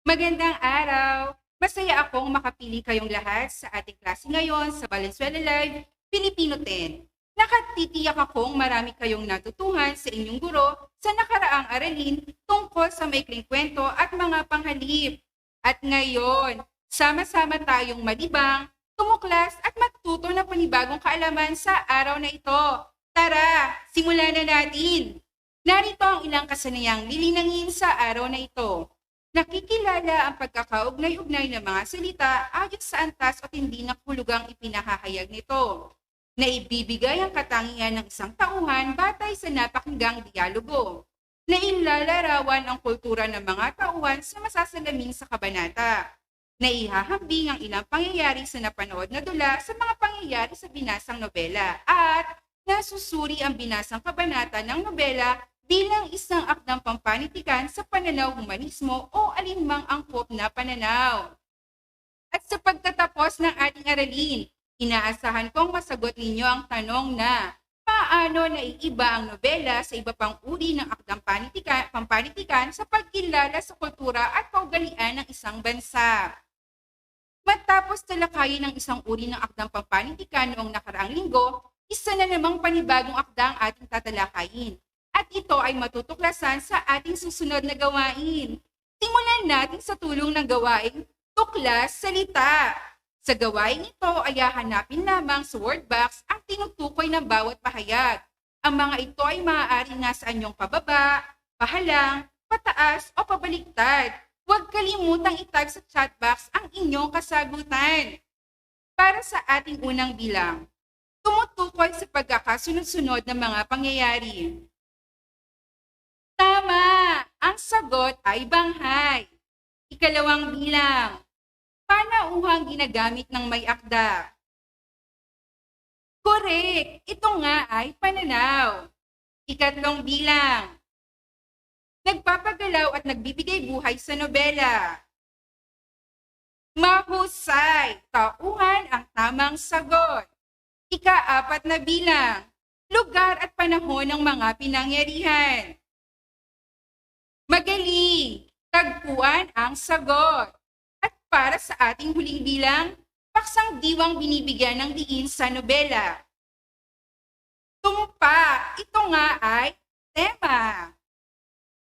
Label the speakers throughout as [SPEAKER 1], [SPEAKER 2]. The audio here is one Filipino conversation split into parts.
[SPEAKER 1] Magandang araw! Masaya akong makapili kayong lahat sa ating klase ngayon sa Valenzuela Live, Filipino 10. Nakatitiyak akong marami kayong natutuhan sa inyong guro sa nakaraang aralin tungkol sa maikling kwento at mga panghalip. At ngayon, sama-sama tayong malibang, tumuklas at matuto ng panibagong kaalaman sa araw na ito. Tara, simulan na natin! Narito ang ilang kasanayang lilinangin sa araw na ito. Nakikilala ang pagkakaugnay-ugnay ng mga salita ayon sa antas o tindi na hulugang ipinahahayag nito, na ibibigay ang katangian ng isang tauhan batay sa napakinggang dialogo, na ilalarawan ang kultura ng mga tauhan sa masasalamin sa kabanata, na ihahambing ang ilang pangyayari sa napanood na dula sa mga pangyayari sa binasang nobela, at nasusuri ang binasang kabanata ng nobela bilang isang akdang pampanitikan sa pananaw humanismo o alinmang angkop na pananaw. At sa pagtatapos ng ating aralin, inaasahan kong masagot ninyo ang tanong na paano naiiba ang nobela sa iba pang uri ng akdang pampanitikan sa pagkilala sa kultura at kaugalian ng isang bansa. Matapos talakayin ng isang uri ng akdang pampanitikan noong nakaraang linggo, isa na namang panibagong akdang ating tatalakayin. At ito ay matutuklasan sa ating susunod na gawain. Simulan natin sa tulong ng gawaing tuklas salita. Sa gawain ito ay hahanapin lamang sa word box ang tinutukoy ng bawat pahayag. Ang mga ito ay maaaring nasa anyong pababa, pahalang, pataas o pabaliktad. Huwag kalimutang itype sa chat box ang inyong kasagutan. Para sa ating unang bilang, tumutukoy sa pagkakasunod-sunod ng mga pangyayari. Tama! Ang sagot ay banghay. Ikalawang bilang. Panauhang ginagamit ng may akda. Correct! Ito nga ay pananaw. Ikatlong bilang. Nagpapagalaw at nagbibigay buhay sa nobela. Mahusay! Tauhan ang tamang sagot. Ikaapat na bilang. Lugar at panahon ng mga pinangyarihan. Magaling! Tagpuan ang sagot. At para sa ating huling bilang, paksang diwang binibigyan ng diin sa nobela. Tumpa! Ito nga ay tema.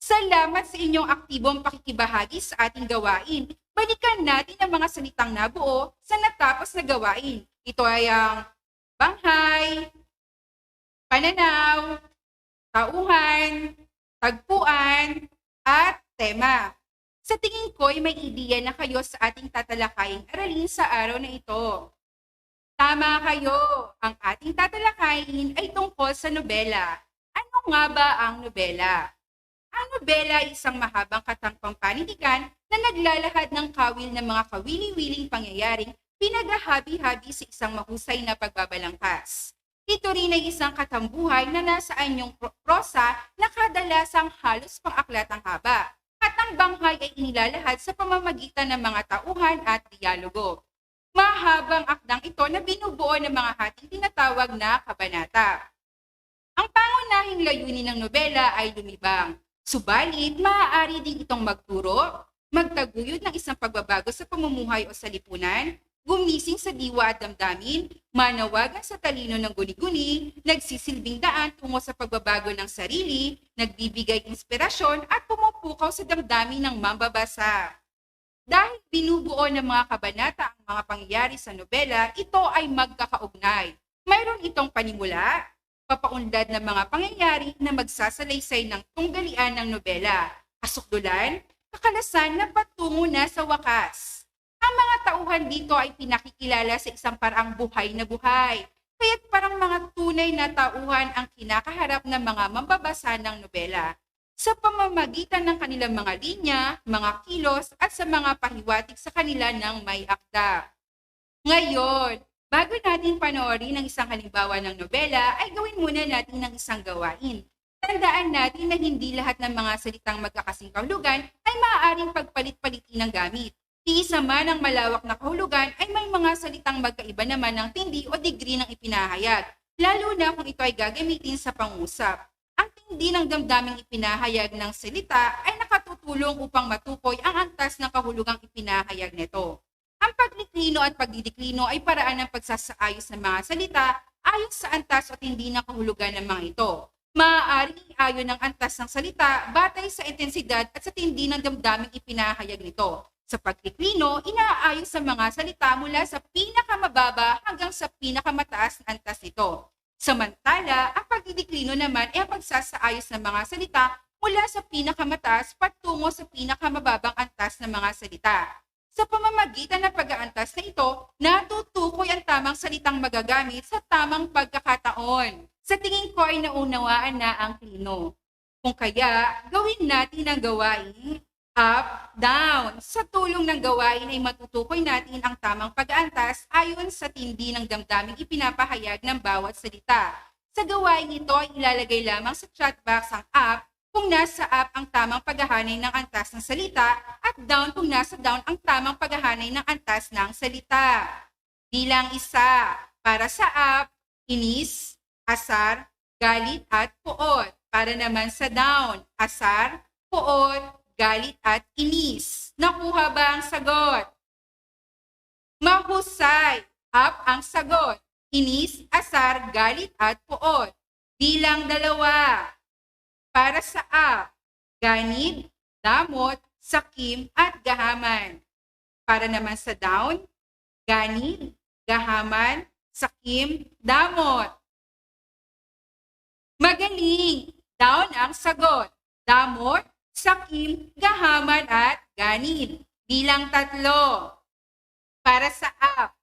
[SPEAKER 1] Salamat sa inyong aktibong pakikibahagi sa ating gawain. Balikan natin ang mga salitang nabuo sa natapos na gawain. Ito ay ang banghay, pananaw, tauhan, tagpuan, at tema. Sa tingin ko ay may ideya na kayo sa ating tatalakaying aralin sa araw na ito. Tama kayo! Ang ating tatalakayin ay tungkol sa nobela. Ano nga ba ang nobela? Ang nobela ay isang mahabang katang pampanitikan na naglalahad ng kawil ng mga kawili-wiling pangyayaring pinaghahabi-habi sa isang mahusay na pagbabalangkas. Ito rin ay isang katambuhay na nasa anyong prosa na kadalasang halos pang-aklat ang haba. At ang banghay ay inilalahad sa pamamagitan ng mga tauhan at dialogo. Mahabang akdang ito na binubuo ng mga hating tinatawag na kabanata. Ang pangunahing layunin ng nobela ay lumibang. Subalit, maaari din itong magturo, magtaguyod ng isang pagbabago sa pamumuhay o sa lipunan, gumising sa diwa at damdamin, manawagan sa talino ng guni-guni, nagsisilbing daan tungo sa pagbabago ng sarili, nagbibigay inspirasyon at pumupukaw sa damdamin ng mambabasa. Dahil binubuo ng mga kabanata ang mga pangyayari sa nobela, ito ay magkakaugnay. Mayroon itong panimula, papaunlad ng mga pangyayari na magsasalaysay ng tunggalian ng nobela, kasukdulan, kakalasan na patungo na sa wakas. Ang mga tauhan dito ay pinakikilala sa isang paraang buhay na buhay. Kaya't parang mga tunay na tauhan ang kinakaharap ng mga mambabasa ng nobela sa pamamagitan ng kanilang mga linya, mga kilos at sa mga pahiwatig sa kanila ng may akda. Ngayon, bago natin panoorin ang isang halimbawa ng nobela, ay gawin muna natin ng isang gawain. Tandaan natin na hindi lahat ng mga salitang magkakasing kahulugan ay maaaring pagpalit-palitin ng gamit. Iisa man ang malawak na kahulugan ay may mga salitang magkaiba naman ng tindi o degree ng ipinahayag, lalo na kung ito ay gagamitin sa pangusap. Ang tindi ng damdaming ipinahayag ng salita ay nakatutulong upang matukoy ang antas ng kahulugan kahulugang ipinahayag nito. Ang pagliklino at pagdidiklino ay paraan ng pagsasaayos ng mga salita ayon sa antas o tindi ng kahulugan ng mga ito. Maaaring iayon ng antas ng salita batay sa intensidad at sa tindi ng damdaming ipinahayag nito. Sa pagdiklino, inaayos sa mga salita mula sa pinakamababa hanggang sa pinakamataas na antas nito. Samantala, ang pagdidiklino naman ay ang pagsasaayos ng mga salita mula sa pinakamataas patungo sa pinakamababang antas ng mga salita. Sa pamamagitan ng pag-aantas na ito, natutukoy ang tamang salitang magagamit sa tamang pagkakataon. Sa tingin ko ay naunawaan na ang klino. Kung kaya, gawin natin ang gawain up, down. Sa tulong ng gawain ay matutukoy natin ang tamang pag-aantas ayon sa tindi ng damdaming ipinapahayag ng bawat salita. Sa gawain ito ay ilalagay lamang sa chat box ang up kung nasa up ang tamang paghahanay ng antas ng salita at down kung nasa down ang tamang paghahanay ng antas ng salita. Bilang isa, para sa up, inis, asar, galit at puot. Para naman sa down, asar, puot, galit at inis. Nakuha ba ang sagot? Mahusay. Up ang sagot. Inis, asar, galit at puot. Bilang dalawa. Para sa up, ganid, damot, sakim at gahaman. Para naman sa down, ganid, gahaman, sakim, damot. Magaling. Down ang sagot. Damot, sakim, gahaman at ganid. Bilang tatlo. Para sa up,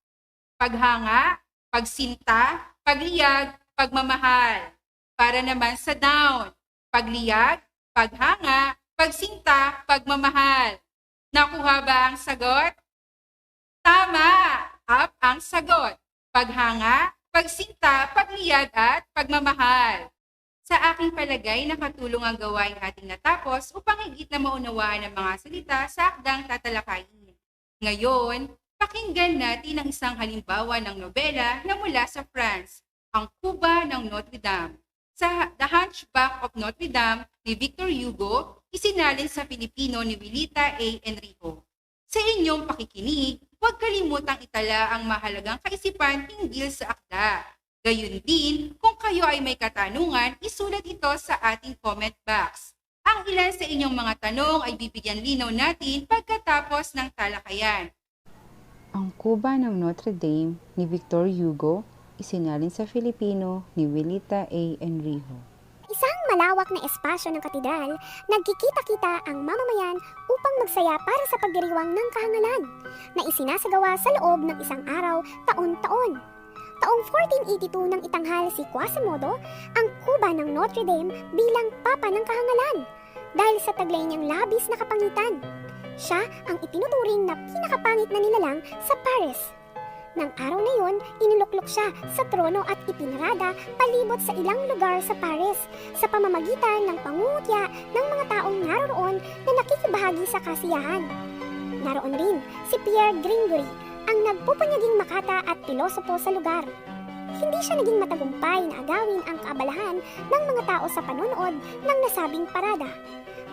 [SPEAKER 1] paghanga, pagsinta, pagliyag, pagmamahal. Para naman sa down, pagliyag, paghanga, pagsinta, pagmamahal. Nakuha ba ang sagot? Tama! Up ang sagot. Paghanga, pagsinta, pagliyag at pagmamahal. Sa aking palagay, nakatulong ang gawain ating natapos upang higit na maunawaan ang mga salita sa akdang tatalakayin. Ngayon, pakinggan natin ang isang halimbawa ng nobela na mula sa France, Ang Kuba ng Notre Dame. Sa The Hunchback of Notre Dame ni Victor Hugo, isinalin sa Filipino ni Willita A. Enrico. Sa inyong pakikinig, huwag kalimutang itala ang mahalagang kaisipan hinggil sa akda. Gayun din, kung kayo ay may katanungan, isulat ito sa ating comment box. Ang ilan sa inyong mga tanong ay bibigyan linaw natin pagkatapos ng talakayan.
[SPEAKER 2] Ang Kuba ng Notre Dame ni Victor Hugo, isinalin sa Filipino ni Willita A. Enrico.
[SPEAKER 3] Isang malawak na espasyo ng katedral, nagkikita-kita ang mamamayan upang magsaya para sa pagdiriwang ng kahangalan na isinasagawa sa loob ng isang araw taon-taon. Taong 1482 nang itanghal si Quasimodo ang Kuba ng Notre Dame bilang Papa ng Kahangalan dahil sa taglay niyang labis na kapangitan. Siya ang itinuturing na pinakapangit na nilalang sa Paris. Nang araw na yon, inuluklok siya sa trono at ipinarada palibot sa ilang lugar sa Paris sa pamamagitan ng pangungutya ng mga taong naroroon na nakikibahagi sa kasiyahan. Naroon rin si Pierre Gringory, ang nagpupunyaging makata at pilosopo sa lugar. Hindi siya naging matagumpay na agawin ang kaabalahan ng mga tao sa panonood ng nasabing parada.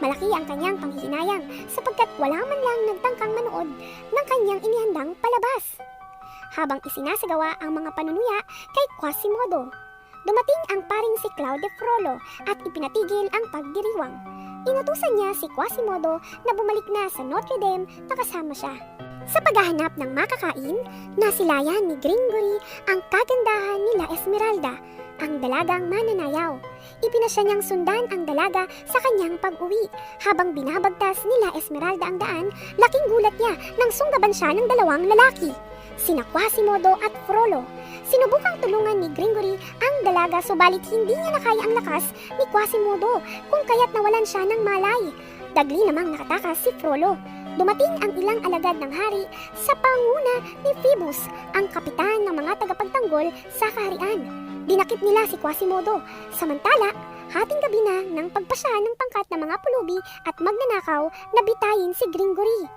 [SPEAKER 3] Malaki ang kanyang panghihinayang sapagkat wala man lang nagtangkang manood ng kanyang inihandang palabas. Habang isinasagawa ang mga panunuya kay Quasimodo, dumating ang paring si Claude Frollo at ipinatigil ang pagdiriwang. Inutusan niya si Quasimodo na bumalik na sa Notre Dame na kasama siya. Sa paghahanap ng makakain, nasilayan ni Gringory ang kagandahan ni La Esmeralda, ang dalagang mananayaw. Ipinasya niyang sundan ang dalaga sa kanyang pag-uwi. Habang binabagtas ni La Esmeralda ang daan, laking gulat niya nang sunggaban siya ng dalawang lalaki, sina Quasimodo at Frollo. Sinubukang tulungan ni Gringory ang dalaga subalit hindi niya nakaya ang lakas ni Quasimodo kung kaya't nawalan siya ng malay. Dagli namang nakatakas si Frollo. Dumating ang ilang alagad ng hari sa panguna ni Phoebus, ang kapitan ng mga tagapagtanggol sa kaharian. Dinakip nila si Quasimodo. Samantala, hating gabi na nang pagpasya ng pangkat ng mga pulubi at magnanakaw na bitayin si Gringory.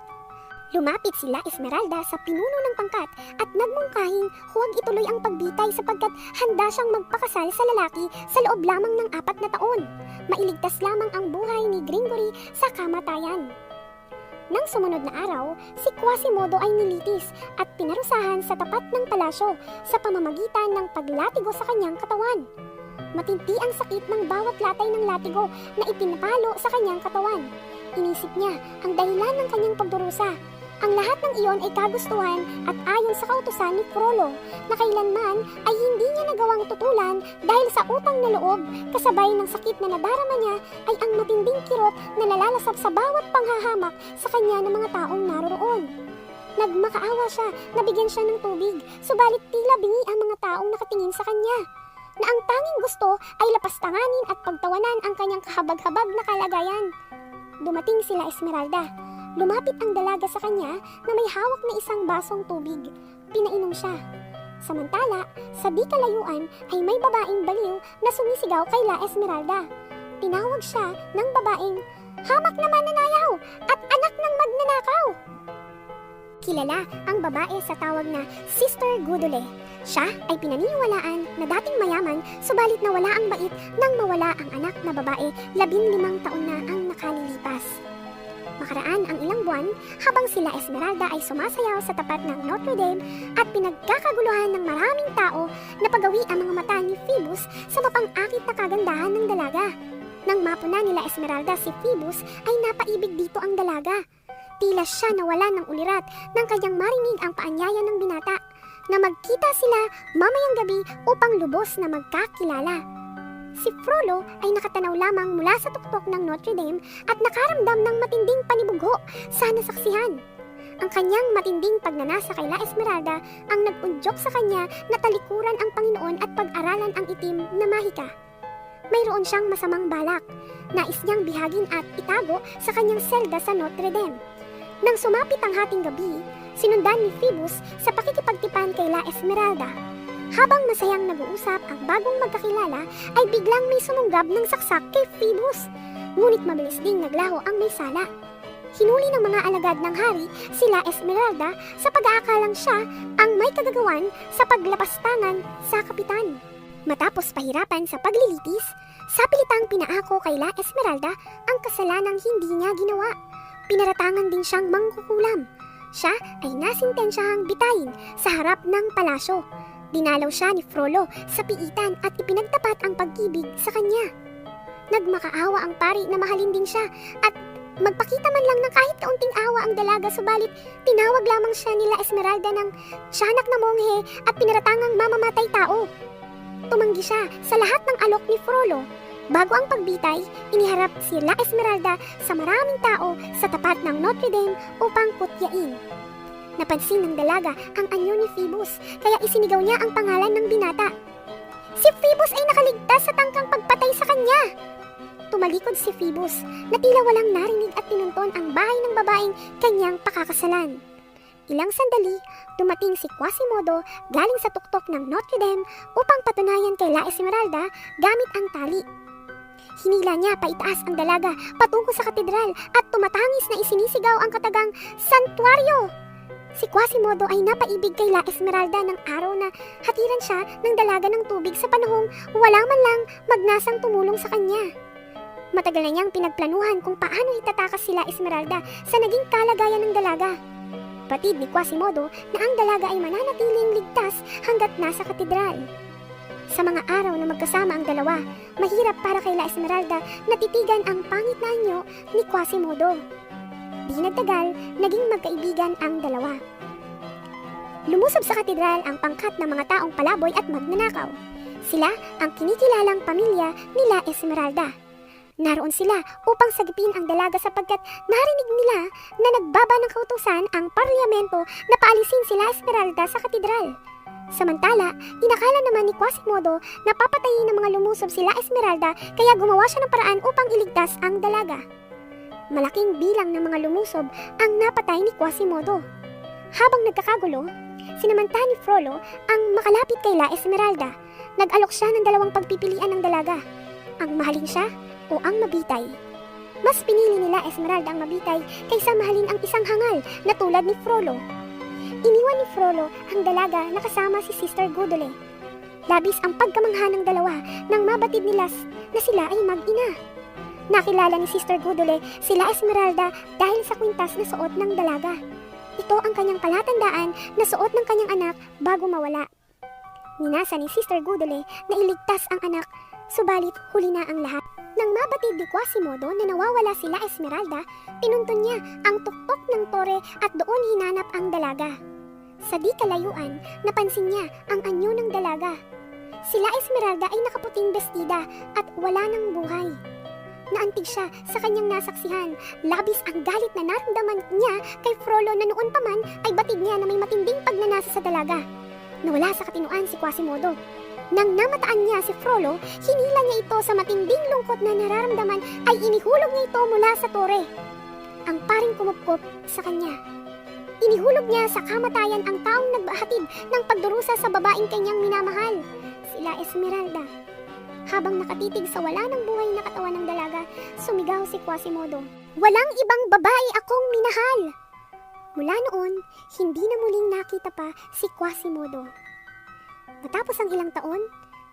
[SPEAKER 3] Lumapit sila Esmeralda sa pinuno ng pangkat at nagmungkahing huwag ituloy ang pagbitay sapagkat handa siyang magpakasal sa lalaki sa loob lamang ng 4 na taon. Mailigtas lamang ang buhay ni Gringory sa kamatayan. Nang sumunod na araw, si Quasimodo ay nilitis at pinarusahan sa tapat ng palasyo sa pamamagitan ng paglatigo sa kanyang katawan. Matindi ang sakit ng bawat latay ng latigo na ipinapalo sa kanyang katawan. Inisip niya ang dahilan ng kanyang pagdurusa. Ang lahat ng iyon ay kagustuhan at ayon sa kautusan ni Frollo na kailanman ay hindi niya nagawang tutulan dahil sa utang na loob kasabay ng sakit na nadarama niya ay ang matinding kirot na nalalasap sa bawat panghahamak sa kanya ng mga taong naroroon. Nagmakaawa siya, nabigyan siya ng tubig, subalit tila bingi ang mga taong nakatingin sa kanya na ang tanging gusto ay lapastanganin at pagtawanan ang kanyang kahabag-habag na kalagayan. Dumating sila Esmeralda. Lumapit ang dalaga sa kanya na may hawak na isang basong tubig. Pinainom siya. Samantala, sa di kalayuan ay may babaeng baliw na sumisigaw kay La Esmeralda. Tinawag siya ng babaeng, "Hamak na mananayaw at anak ng magnanakaw!" Kilala ang babae sa tawag na Sister Gudule. Siya ay pinaniniwalaan na dating mayaman subalit nawala ang bait nang mawala ang anak na babae 15 taon na ang nakalilipas. Makaraan ang ilang buwan habang sila Esmeralda ay sumasayaw sa tapat ng Notre Dame at pinagkakaguluhan ng maraming tao na pagawi ang mga mata ni Phoebus sa mapang-akit na kagandahan ng dalaga. Nang mapuna nila Esmeralda si Phoebus ay napaibig dito ang dalaga. Tila siya nawala ng ulirat nang kanyang marinig ang paanyaya ng binata na magkita sila mamayang gabi upang lubos na magkakilala. Si Frollo ay nakatanaw lamang mula sa tuktok ng Notre Dame at nakaramdam ng matinding panibugho sa nasaksihan. Ang kanyang matinding pagnanasa kay La Esmeralda ang nag-undyok sa kanya na talikuran ang Panginoon at pag-aralan ang itim na mahika. Mayroon siyang masamang balak. Nais niyang bihagin at itago sa kanyang selda sa Notre Dame. Nang sumapit ang hating gabi, sinundan ni Phoebus sa pakikipagtipan kay La Esmeralda. Habang masayang nag-uusap ang bagong magkakilala ay biglang may sumunggab ng saksak kay Phoebus. Ngunit mabilis ding naglaho ang may sala. Hinuli ng mga alagad ng hari sila Esmeralda sa pag-aakalang siya ang may kagagawan sa paglapastangan sa kapitan. Matapos pahirapan sa paglilitis, sapilitang pinaako kay La Esmeralda ang kasalanang hindi niya ginawa. Pinaratangan din siyang mangkukulam. Siya ay nasintensyahang bitayin sa harap ng palasyo. Dinalaw siya ni Frollo sa piitan at ipinagtapat ang pag-ibig sa kanya. Nagmakaawa ang pari na mahalin din siya at magpakita man lang ng kahit kaunting awa ang dalaga subalit tinawag lamang siya nila Esmeralda ng siyanak na monghe at pinaratangang mamamatay tao. Tumanggi siya sa lahat ng alok ni Frollo. Bago ang pagbitay, iniharap si La Esmeralda sa maraming tao sa tapat ng Notre Dame upang kutyain. Napansin ng dalaga ang anyo ni Phoebus, kaya isinigaw niya ang pangalan ng binata. Si Phoebus ay nakaligtas sa tangkang pagpatay sa kanya! Tumalikod si Phoebus na tila walang narinig at pinunton ang bahay ng babaeng kanyang pakakasalan. Ilang sandali, dumating si Quasimodo galing sa tuktok ng Notre Dame upang patunayan kay La Esmeralda gamit ang tali. Hinila niya paitaas ang dalaga patungo sa katedral at tumatangis na isinisigaw ang katagang Santuario! Si Quasimodo ay napaibig kay La Esmeralda ng araw na hatiran siya ng dalaga ng tubig sa panahong wala man lang magnasang tumulong sa kanya. Matagal na niyang pinagplanuhan kung paano itatakas si La Esmeralda sa naging kalagayan ng dalaga. Batid ni Quasimodo na ang dalaga ay mananatiling ligtas hanggat nasa katedral. Sa mga araw na magkasama ang dalawa, mahirap para kay La Esmeralda na titigan ang pangit na anyo ni Quasimodo. Di nagtagal, naging magkaibigan ang dalawa. Lumusob sa katedral ang pangkat ng mga taong palaboy at magnanakaw. Sila ang kinikilalang pamilya ni La Esmeralda. Naroon sila upang sagipin ang dalaga sapagkat narinig nila na nagbaba ng kautusan ang parlamento na paalisin si La Esmeralda sa katedral. Samantala, inakala naman ni Quasimodo na papatayin ng mga lumusob si La Esmeralda kaya gumawa siya ng paraan upang iligtas ang dalaga. Malaking bilang ng mga lumusob ang napatay ni Quasimodo. Habang nagkakagulo, sinamanta ni Frollo ang makalapit kay La Esmeralda. Nag-alok siya ng dalawang pagpipilian ng dalaga, ang mahalin siya o ang mabitay. Mas pinili ni La Esmeralda ang mabitay kaysa mahalin ang isang hangal na tulad ni Frollo. Iniwan ni Frollo ang dalaga na kasama si Sister Gudule. Labis ang pagkamangha ng dalawa nang mabatid nila na sila ay mag-ina. Nakilala ni Sister Gudule sila Esmeralda dahil sa kwintas na suot ng dalaga. Ito ang kanyang palatandaan na suot ng kanyang anak bago mawala. Minasa ni Sister Gudule na iligtas ang anak, subalit huli na ang lahat. Nang mabatid ni Quasimodo na nawawala sila Esmeralda, pinuntun niya ang tuktok ng tore at doon hinanap ang dalaga. Sa di kalayuan, napansin niya ang anyo ng dalaga. Sila Esmeralda ay nakaputing bestida at wala ng buhay. Naantig siya sa kanyang nasaksihan. Labis ang galit na naramdaman niya kay Frollo na noon pa man ay batid niya na may matinding pagnanasa sa dalaga. Nawala sa katinuan si Quasimodo. Nang namataan niya si Frollo, hinila niya ito sa matinding lungkot na nararamdaman ay inihulog niya ito mula sa tore. Ang paring kumupkop sa kanya. Inihulog niya sa kamatayan ang taong nagbahatid ng pagdurusa sa babaeng kanyang minamahal, sila Esmeralda. Habang nakatitig sa wala ng buhay na katawan ng dalaga, sumigaw si Quasimodo. Walang ibang babae akong minahal! Mula noon, hindi na muling nakita pa si Quasimodo. Matapos ang ilang taon,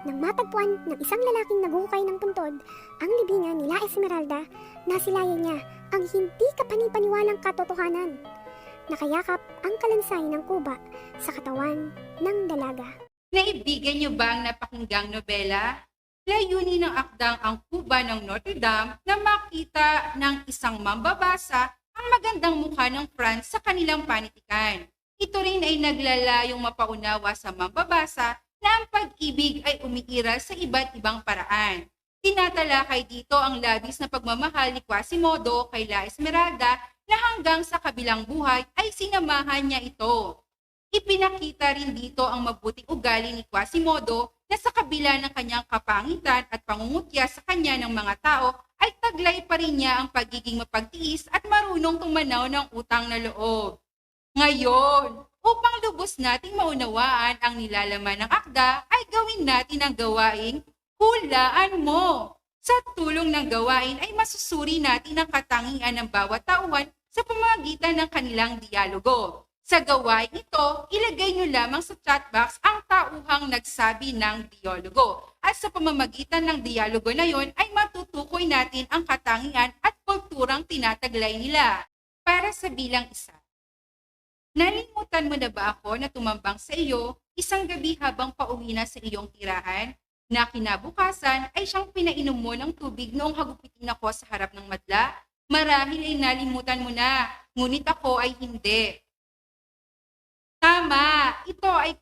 [SPEAKER 3] nang matagpuan ng isang lalaking naguhukay ng puntod ang libingan nila Esmeralda, nasilayan niya ang hindi kapanipaniwalang katotohanan. Nakayakap ang kalansay ng kuba sa katawan ng dalaga.
[SPEAKER 1] Naibigan niyo ba ang napakinggang nobela? Layunin ng akdang ang kuba ng Notre Dame na makita ng isang mambabasa ang magandang mukha ng France sa kanilang panitikan. Ito rin ay naglalayong mapaunawa sa mambabasa na ang pag-ibig ay umiiral sa iba't ibang paraan. Tinatalakay dito ang labis na pagmamahal ni Quasimodo kay La Esmeralda na hanggang sa kabilang buhay ay sinamahan niya ito. Ipinakita rin dito ang mabuting ugali ni Quasimodo na sa kabila ng kanyang kapangitan at pangungutya sa kanya ng mga tao ay taglay pa rin niya ang pagiging mapagtiis at marunong tumanaw ng utang na loob. Ngayon, upang lubos nating maunawaan ang nilalaman ng akda, ay gawin natin ang gawaing hulaan mo. Sa tulong ng gawain ay masusuri natin ang katangian ng bawat tauhan sa pamamagitan ng kanilang dialogo. Sa gawain ito, ilagay nyo lamang sa chat box ang tauhang nagsabi ng dialogo. At sa pamamagitan ng dialogo na yon ay matutukoy natin ang katangian at kulturang tinataglay nila. Para sa bilang isa. Nalimutan mo na ba ako na tumambang sa iyo isang gabi habang pauwi na sa iyong tirahan? Na kinabukasan ay siyang pinainom mo ng tubig noong hagupitin ako sa harap ng madla? Marahil ay nalimutan mo na, ngunit ako ay hindi. Tama, ito ay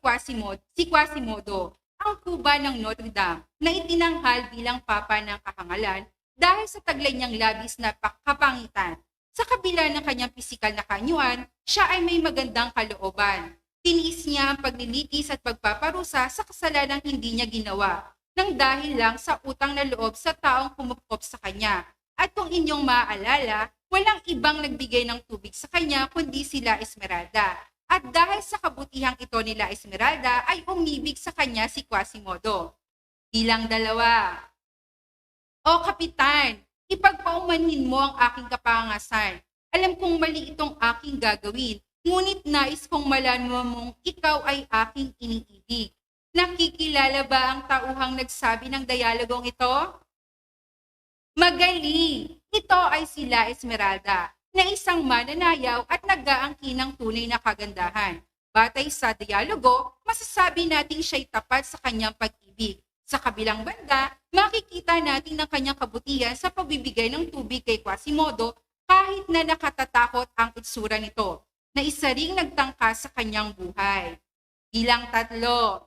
[SPEAKER 1] si Quasimodo, ang kuba ng Notre Dame na itinanghal bilang papa ng kahangalan dahil sa taglay niyang labis na kapangitan. Sa kabila ng kanyang pisikal na kanyuan, siya ay may magandang kalooban. Tiniis niya ang paglilitis at pagpaparusa sa kasalanang hindi niya ginawa nang dahil lang sa utang na loob sa taong kumupkop sa kanya. At kung inyong maaalala, walang ibang nagbigay ng tubig sa kanya kundi sila Esmeralda. At dahil sa kabutihang ito nila Esmeralda ay umibig sa kanya si Quasimodo. Bilang dalawa. O Kapitan, ipagpaumanhin mo ang aking kapangasan. Alam kong mali itong aking gagawin, ngunit nais kong malaman mong ikaw ay aking iniibig. Nakikilala ba ang tauhang nagsabi ng dialogong ito? Magaling! Ito ay sila Esmeralda, na isang mananayaw at nag-aangkin ng tunay na kagandahan. Batay sa dialogo, masasabi nating siya'y tapat sa kanyang pag-ibig. Sa kabilang banda, makikita natin ang kanyang kabutihan sa pagbibigay ng tubig kay Quasimodo kahit na nakatatakot ang itsura nito, na isa ring nagtangka sa kanyang buhay. Bilang tatlo.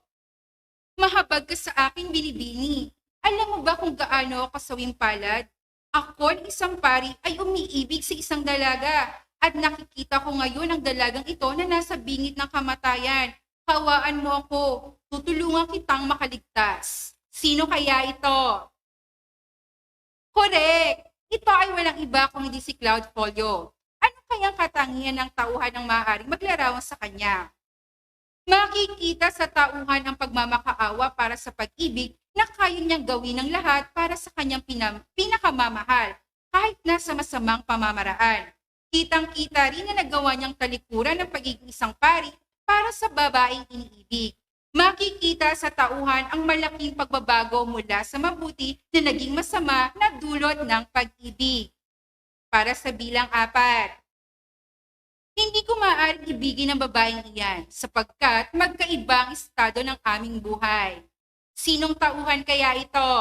[SPEAKER 1] Mahabag ka sa aking binibini. Alam mo ba kung gaano ako kasawing palad? Ako, isang pari, ay umiibig sa isang dalaga at nakikita ko ngayon ang dalagang ito na nasa bingit ng kamatayan. Hawaan mo ako, tutulungan kitang makaligtas. Sino kaya ito? Correct! Ito ay walang iba kung hindi si Cloudfolio. Ano kayang katangian ng tauhan ng maaaring maglarawan sa kanya? Makikita sa tauhan ang pagmamakaawa para sa pag-ibig na kaya niyang gawin ng lahat para sa kanyang pinakamamahal, kahit nasa masamang pamamaraan. Kitang-kita rin na nagawa niyang talikuran ng pagiging isang pari para sa babaeng iniibig. Makikita sa tauhan ang malaking pagbabago mula sa mabuti na naging masama na dulot ng pag-ibig. Para sa bilang 4. Hindi ko maaaring ibigin ang babaeng iyan sapagkat magkaiba ang estado ng aming buhay. Sinong tauhan kaya ito?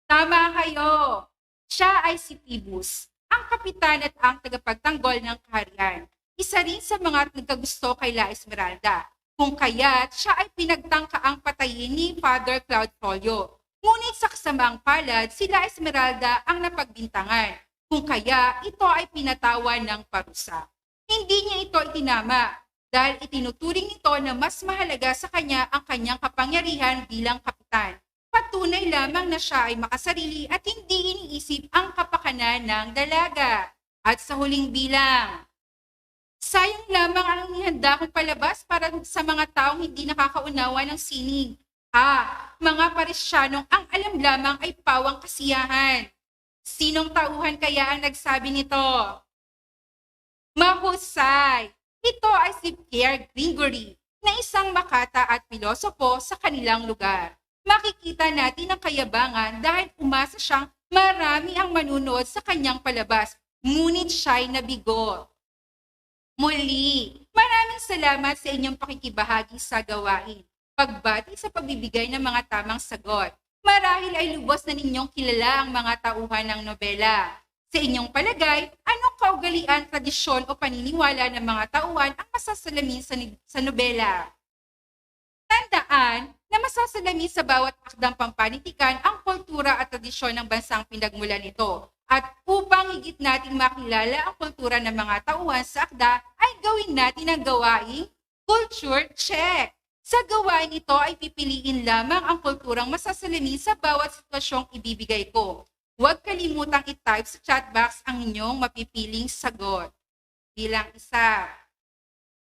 [SPEAKER 1] Tama kayo! Siya ay si Phoebus, ang kapitan at ang tagapagtanggol ng kaharian. Isa rin sa mga nagkagusto kay La Esmeralda. Kung kaya't siya ay pinagtangkaang patayin ni Father Cloudfolio. Ngunit sa kasamaang palad, si La Esmeralda ang napagbintangan. Kung kaya, ito ay pinatawan ng parusa. Hindi niya ito itinama dahil itinuturing nito na mas mahalaga sa kanya ang kanyang kapangyarihan bilang kapitan. Patunay lamang na siya ay makasarili at hindi iniisip ang kapakanan ng dalaga. At sa huling bilang, sayang lamang ang inihanda kong palabas para sa mga taong hindi nakakaunawa ng sining. Mga Parisyanong ang alam lamang ay pawang kasiyahan. Sinong tauhan kaya ang nagsabi nito? Mahusay! Ito ay si Pierre Gregory, na isang makata at pilosopo sa kanilang lugar. Makikita natin ang kayabangan dahil umasa siyang marami ang manunood sa kanyang palabas, ngunit siya'y nabigo. Muli, maraming salamat sa inyong pakikibahagi sa gawain, pagbati sa pagbibigay ng mga tamang sagot. Marahil ay lubos na ninyong kilala ang mga tauhan ng nobela. Sa inyong palagay, anong kaugalian, tradisyon o paniniwala ng mga tauhan ang masasalamin sa nobela? Tandaan na masasalamin sa bawat akdang pampanitikan ang kultura at tradisyon ng bansang pinagmulan nito. At upang higit nating makilala ang kultura ng mga tauhan sa akda, ay gawin natin ang gawaing culture check. Sa gawain ito ay pipiliin lamang ang kulturang masasalamin sa bawat sitwasyong ibibigay ko. Huwag kalimutang i-type sa chat box ang inyong mapipiling sagot. Bilang 1.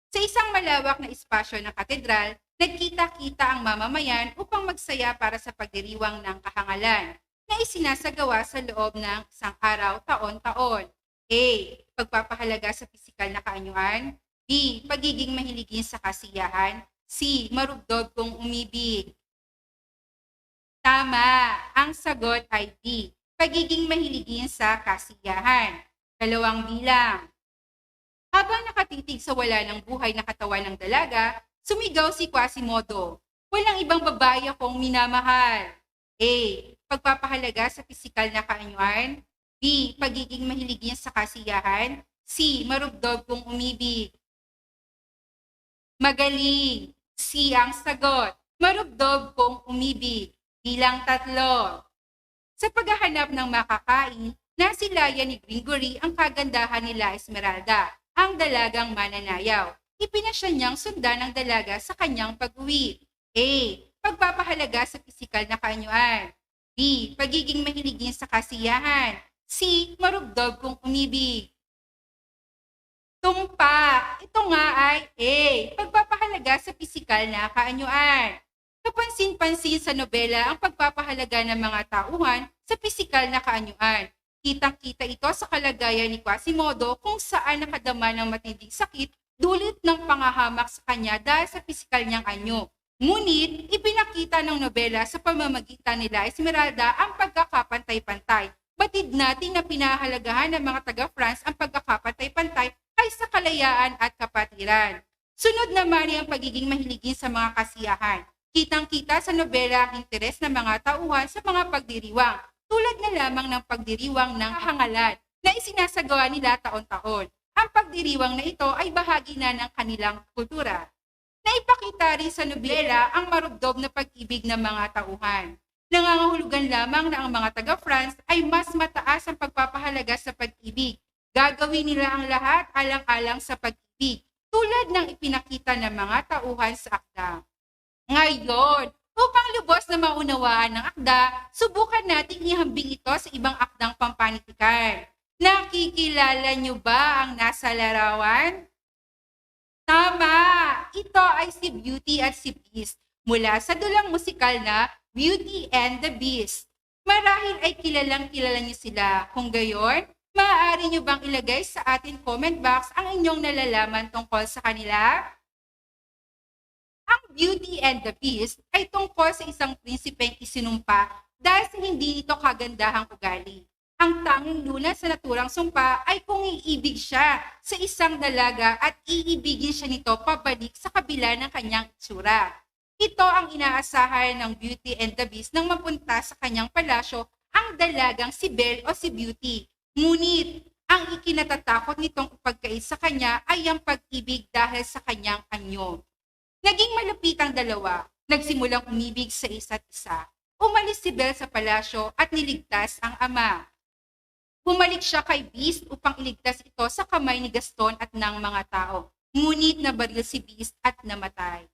[SPEAKER 1] Sa isang malawak na espasyo ng katedral, nagkita-kita ang mamamayan upang magsaya para sa pagdiriwang ng kahangalan na isinasagawa sa loob ng isang araw taon-taon. A. Pagpapahalaga sa pisikal na kaanyuan. B. Pagiging mahiligin sa kasiyahan. C. Marugdog kung umibig. Tama! Ang sagot ay D. Pagiging mahiligin sa kasiyahan. 2 bilang. Habang nakatitig sa wala ng buhay na katawan ng dalaga, sumigaw si Quasimodo. Walang ibang babae akong minamahal. A. Pagpapahalaga sa pisikal na kaanyuan. B. Pagiging mahiligin sa kasiyahan. C. Marugdog kung umibig. Magaling! C ang sagot. Marugdog kung umibig. Bilang 3. Sa paghahanap ng makakain, nasilayan ni Gregory ang kagandahan ni La Esmeralda, ang dalagang mananayaw. Ipinasya niyang sundan ang dalaga sa kanyang pag-uwi. A. Pagpapahalaga sa pisikal na kaanyuan. B. Pagiging mahiligin sa kasiyahan. C. Marugdog kung umibig. Tumpak! Ito nga ay A. Pagpapahalaga sa pisikal na kaanyuan. Kapansin-pansin sa nobela ang pagpapahalaga ng mga tauhan sa pisikal na kaanyuan. Kitang-kita ito sa kalagayan ni Quasimodo kung saan nakadama ng matinding sakit dulot ng pangahamak sa kanya dahil sa pisikal niyang anyo. Ngunit, ipinakita ng nobela sa pamamagitan nila Esmeralda ang pagkakapantay-pantay. Batid natin na pinahalagahan ng mga taga-France ang pagkakapantay-pantay kaysa kalayaan at kapatiran. Sunod naman ay ang pagiging mahiligin sa mga kasiyahan. Kitang-kita sa nobela ang interes ng mga tauhan sa mga pagdiriwang, tulad na lamang ng pagdiriwang ng hangalan na isinasagawa nila taon-taon. Ang pagdiriwang na ito ay bahagi na ng kanilang kultura. Naipakita rin sa nobela ang marugdog na pag-ibig ng mga tauhan. Nangangahulugan lamang na ang mga taga-France ay mas mataas ang pagpapahalaga sa pag-ibig. Gagawin nila ang lahat alang-alang sa pag-ibig, tulad ng ipinakita ng mga tauhan sa akda. Ngayon, upang lubos na maunawaan ng akda, subukan nating ihambing ito sa ibang akdang pampanitikan. Nakikilala niyo ba ang nasa larawan? Tama! Ito ay si Beauty at si Beast mula sa dulang musikal na Beauty and the Beast. Marahil ay kilalang-kilala niyo sila. Kung gayon, maaari niyo bang ilagay sa ating comment box ang inyong nalalaman tungkol sa kanila? Ang Beauty and the Beast ay tungkol sa isang prinsipeng isinumpa dahil sa hindi ito kagandahang ugali. Ang tanging lunas sa naturang sumpa ay kung iibig siya sa isang dalaga at iibigin siya nito pabalik sa kabila ng kanyang itsura. Ito ang inaasahan ng Beauty and the Beast nang mapunta sa kanyang palasyo ang dalagang si Belle o si Beauty. Ngunit, ang ikinatatakot nitong ipagkait sa kanya ay ang pag-ibig dahil sa kanyang anyo. Naging malapit ang dalawa, nagsimulang umibig sa isa't isa. Umalis si Belle sa palasyo at niligtas ang ama. Bumalik siya kay Beast upang iligtas ito sa kamay ni Gaston at ng mga tao. Ngunit nabaril si Beast at namatay.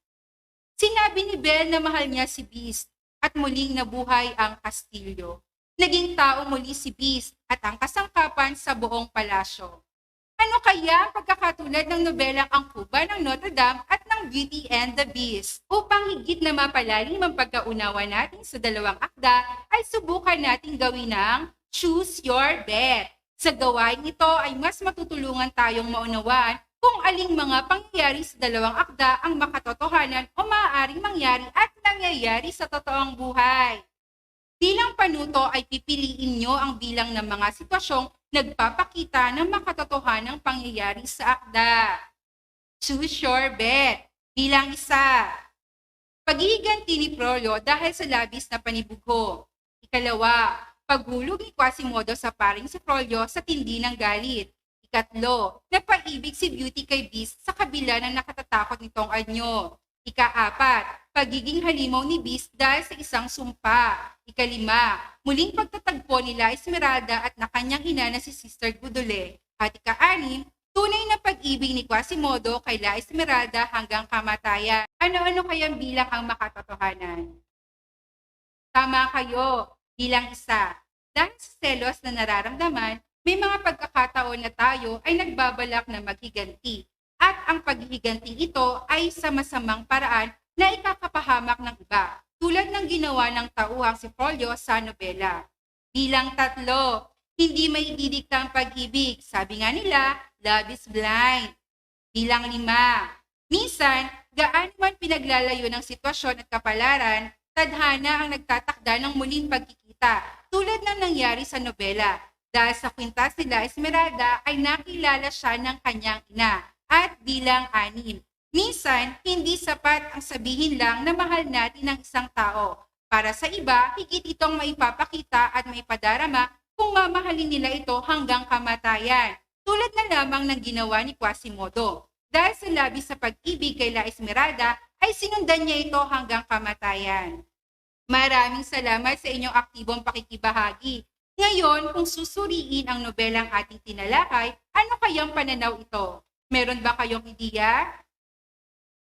[SPEAKER 1] Sinabi ni Belle na mahal niya si Beast at muling nabuhay ang kastilyo. Naging tao muli si Beast at ang kasangkapan sa buong palasyo. Ano kaya ang pagkakatulad ng nobelang Ang Kuba ng Notre Dame at ng Beauty and the Beast? Upang higit na mapalalim ang pagkaunawa natin sa dalawang akda, ay subukan nating gawin ng Choose Your Bet. Sa gawain ito ay mas matutulungan tayong maunawaan kung aling mga pangyayari sa dalawang akda ang makatotohanan o maaaring mangyari at nangyayari sa totoong buhay. Bilang panuto ay pipiliin nyo ang bilang ng mga sitwasyong nagpapakita ng makatotohanang pangyayari sa akda. Choose your bet. Bilang 1. Paghihiganti ni Frollo dahil sa labis na panibugho. 2. Paghulog ni Quasimodo sa paring si Frollo sa tindi ng galit. 3. Napaibig si Beauty kay Beast sa kabila ng nakatatakot nitong anyo. 4. Pagiging halimaw ni Beast dahil sa isang sumpa. 5. Muling pagtatagpo nila Esmeralda at na kanyang ina na si Sister Gudule. At 6. Tunay na pag-ibig ni Quasimodo kay La Esmeralda hanggang kamatayan. Ano-ano kayang bilang ang makatotohanan? Tama kayo, bilang 1. Dahil sa selos na nararamdaman, may mga pagkakataon na tayo ay nagbabalak na maghiganti. At ang paghihiganting ito ay sa masamang paraan na ikakapahamak ng iba, tulad ng ginawa ng tauhang si Frollo sa nobela. Bilang 3, hindi may didikta ang pag-ibig. Sabi nga nila, love is blind. Bilang 5, minsan, gaano man pinaglalayo ng sitwasyon at kapalaran, tadhana ang nagtatakda ng muling pagkikita, tulad ng nangyari sa nobela. Dahil sa kwintas nila Esmeralda ay nakilala siya ng kanyang ina. At bilang 6, minsan, hindi sapat ang sabihin lang na mahal natin ang isang tao. Para sa iba, higit itong maipapakita at maipadarama kung mamahalin nila ito hanggang kamatayan. Tulad na lamang ng ginawa ni Quasimodo. Dahil sa labis sa pag-ibig kay La Esmeralda, ay sinundan niya ito hanggang kamatayan. Maraming salamat sa inyong aktibong pakikibahagi. Ngayon, kung susuriin ang nobelang ating tinalakay, ano kayang pananaw ito? Meron ba kayong ideya?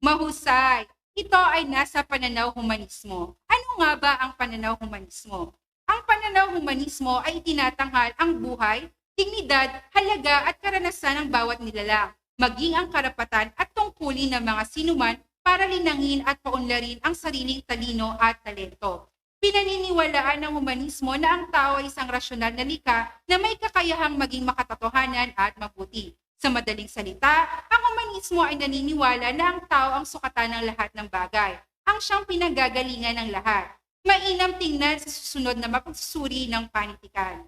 [SPEAKER 1] Mahusay! Ito ay nasa pananaw humanismo. Ano nga ba ang pananaw humanismo? Ang pananaw humanismo ay itinatanghal ang buhay, dignidad, halaga at karanasan ng bawat nilalang, maging ang karapatan at tungkulin ng mga sinuman para linangin at paunlarin ang sariling talino at talento. Pinaniniwalaan ng humanismo na ang tao ay isang rasyonal na likha na may kakayahang maging makatotohanan at mabuti. Sa madaling salita, ang humanismo ay naniniwala na ang tao ang sukatan ng lahat ng bagay, ang siyang pinanggagalingan ng lahat. Mainam tingnan sa susunod na mapagsusuri ng panitikan.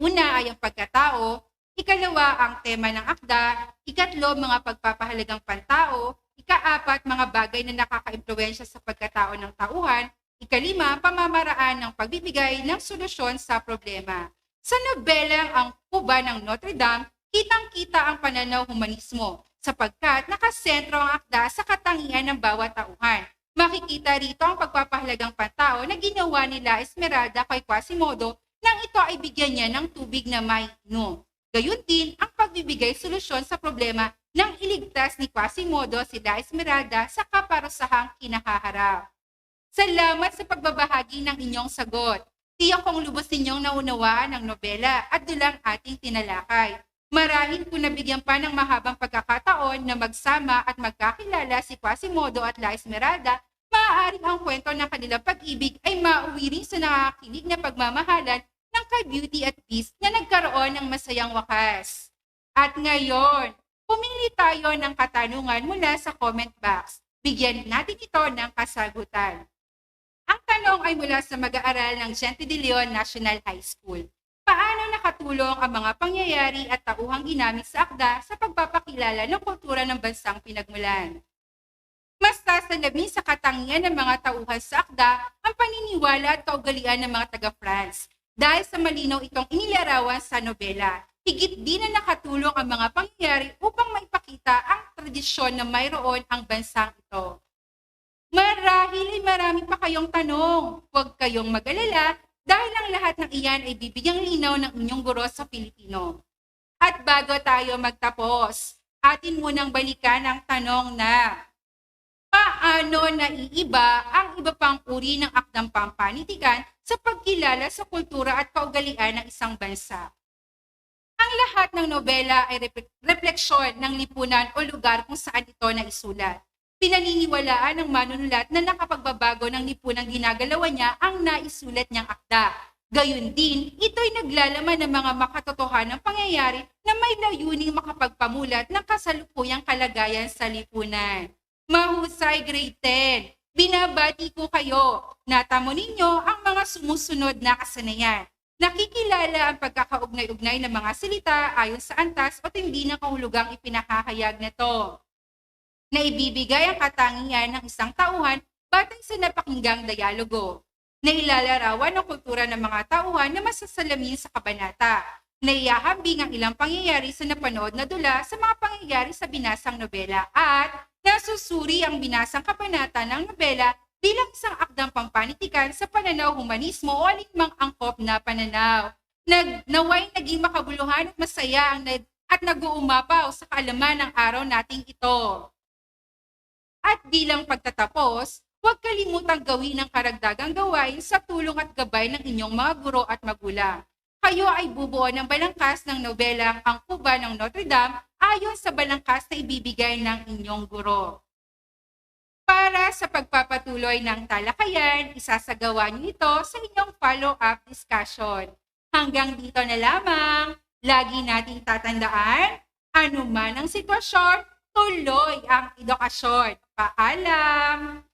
[SPEAKER 1] Una ay ang pagkatao, 2 ang tema ng akda, 3 mga pagpapahalagang pantao, 4 mga bagay na nakakaimpluwensya sa pagkatao ng tauhan, 5 pamamaraan ng pagbibigay ng solusyon sa problema. Sa nobelang Ang Kuba ng Notre Dame, kitang-kita ang pananaw humanismo sapagkat nakasentro ang akda sa katangian ng bawat tauhan. Makikita rito ang pagpapahalagang pantao na ginawa nila Esmeralda kay Quasimodo nang ito ay bigyan niya ng tubig na maiinom. Gayun din ang pagbibigay solusyon sa problema nang iligtas ni Quasimodo sila Esmeralda sa kaparusahang kinahaharap. Salamat sa pagbabahagi ng inyong sagot. Tiyak kong lubos ninyong naunawaan ang nobela at dulang ating tinalakay. Marahil kung nabigyan pa ng mahabang pagkakataon na magsama at magkakilala si Quasimodo at La Esmeralda, maaaring ang kwento ng kanilang pag-ibig ay mauwi rin sa nakakakilig na pagmamahalan ng ka-Beauty at Beast na nagkaroon ng masayang wakas. At ngayon, pumili tayo ng katanungan mula sa comment box. Bigyan natin ito ng kasagutan. Ang tanong ay mula sa mag-aaral ng Gente de Leon National High School. Paano nakatulong ang mga pangyayari at tauhang ginamit sa akda sa pagpapakilala ng kultura ng bansang pinagmulan? Mas sasalamin sa katangian ng mga tauhan sa akda ang paniniwala at kaugalian ng mga taga-France. Dahil sa malinaw itong inilarawan sa nobela, higit din na nakatulong ang mga pangyayari upang maipakita ang tradisyon na mayroon ang bansang ito. Marahil ay marami pa kayong tanong. Huwag kayong mag-alala dahil ang lahat ng iyan ay bibigyang linaw ng inyong guro sa Pilipino. At bago tayo magtapos, atin munang balikan ang tanong na paano naiiba ang iba pang uri ng akdang pampanitikan sa pagkilala sa kultura at kaugalian ng isang bansa. Ang lahat ng nobela ay refleksyon ng lipunan o lugar kung saan ito naisulat. Pinaniniwalaan ng manunulat na nakapagbabago ng lipunang ginagalawan niya ang naisulat niyang akda. Gayun din, ito'y naglalaman ng mga makatotohanang pangyayari na may layuning makapagpamulat ng kasalukuyang kalagayan sa lipunan. Mahusay grade 10. Binabati ko kayo. Natamo ninyo ang mga sumusunod na kasanayan. Nakikilala ang pagkakaugnay-ugnay ng mga salita ayon sa antas o tindi ng kahulugang ipinakahayag nito. Naibibigay ang katangian ng isang tauhan batay sa napakinggang dialogo. Nailalarawan ang kultura ng mga tauhan na masasalamin sa kabanata. Naihahambing ang ilang pangyayari sa napanood na dula sa mga pangyayari sa binasang nobela at nasusuri ang binasang kabanata ng nobela bilang isang akdang pampanitikan sa pananaw humanismo o alinmang angkop na pananaw. Naway naging makabuluhan at masaya at nag-uumapaw sa kaalaman ng araw nating ito. At bilang pagtatapos, huwag kalimutang gawin ang karagdagang gawain sa tulong at gabay ng inyong mga guro at magulang. Kayo ay bubuo ng balangkas ng nobelang Ang Kuba ng Notre Dame ayon sa balangkas na ibibigay ng inyong guro. Para sa pagpapatuloy ng talakayan, isasagawa niyo ito sa inyong follow-up discussion. Hanggang dito na lamang, lagi nating tatandaan, anuman ang sitwasyon, tuloy ang edukasyon. Paalam!